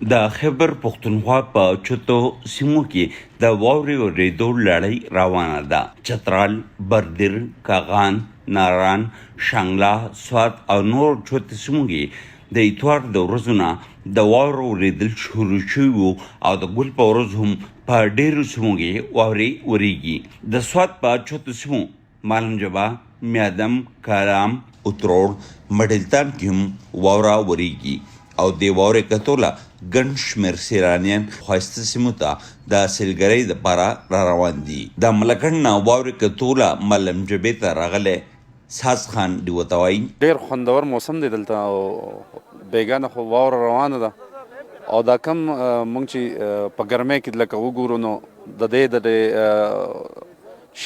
د خیبر پښتونخوا په چتو سیمو کې د واورې اورېدو لړۍ روانه ده. چترال، بردیر، کاغان، ناران، شانګله، سوات او نور چتو سیمو کې د اتوار د ورځو نه د واورو اورېدل شروع شوي وو او د ګل په ورځ هم په ډېرو سیمو کې واورې ورېږي. د سوات په چتو سیمو مالم جبا، میادم، کارام، اتروړ، مډلتان کې هم واوره ورېږي او د واورې کتوله ګڼ شمېر سیلانیان ښایسته سیمو ته د سیلګرۍ دپاره را روان دي. د ملکنډ نه واورې کتوله ملم جبې ته راغلی ساز خان ډیوه ته وایي ډېر خوندور موسم دی دلته او بیګانه خو واوره روانه ده او دا کم موږ چې په ګرمۍ کې لکه وګورو نو د دې د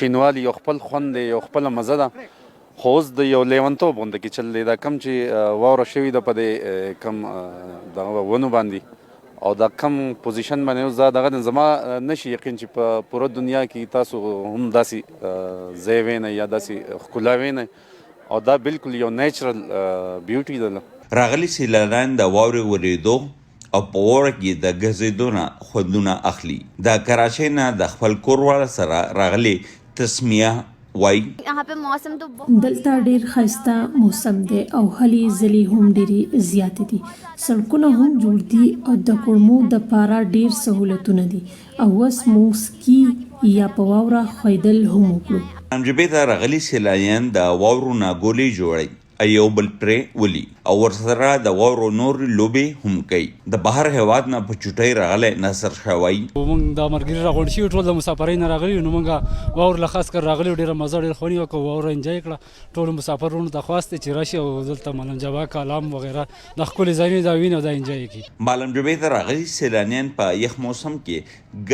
شینوالي یو خپل خوند دی، یو خپله مزه ده. خو اوس د یو لیونتوب غونډه کې چل دی. دا کم چې واوره شوې ده په دې کم دغه ونو باندې او دا کم پوزیشن باندې اوس دا دغه زما نشي یقین چې په پوره دنیا کې تاسو هم داسې ځای وینئ یا داسې ښکلا وینئ او دا بالکل یو نیچرل بیوټي ده. راغلي سیلانیان د واورې ورېدو او په واوره کې د ګرځېدو نه خوندونه اخلي. د کراچۍ نه د خپل کورواله سره راغلي تسمیه وای دلته ډیر ښایسته موسم دی او هلې ځلې هم ډیرې زیاتې دي. سړکونه هم جوړ دي او د کولمو دپاره ډیر سهولتونه دي او اوس مو سکي یا په واوره ښویدل هم وکړو. ملمجبې ته راغلي سیلانیان د واورو نه ګولۍ جوړوي یو بل پرې ولي او ورسره د واورو نور لوبې هم کوي. د بهر هیواد نه په چوټۍ راغلی نصر شاه وایي موږ د ملګري راغونډ شوي ټول د مسافرۍ نه راغلي نو موږ واور له خاص کر راغلي ډېره مزه ډېر خوند یې وکړو. واوره انجوی کړه. ټولو مسافرونو ته خواست دی چې راشي او دلته ملم جبا، کالام وغیره د ښکلې ځایونه دا ویني او دا انجوی کړي. ملم جبې ته راغلي سیلانیان په یخ موسم کې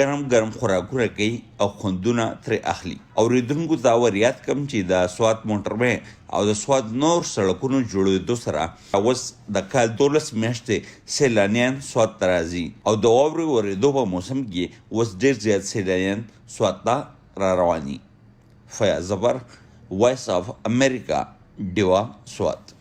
ګرم ګرم خوراکونه کوي او خوندونه ترې اخلي. اورېدونکو ته ور یاد کړم چې د سوات موټروی او د سوات نور سړکونو جوړېدو سره اوس د کال 12 میاشتې سیلانیان سوات ته راځي او د واورې ورېدو په موسم کې اوس ډېر زیات سیلانیان سوات ته را رواني. فیاض زبر، وایس آف امریکا، ډیوه، سوات.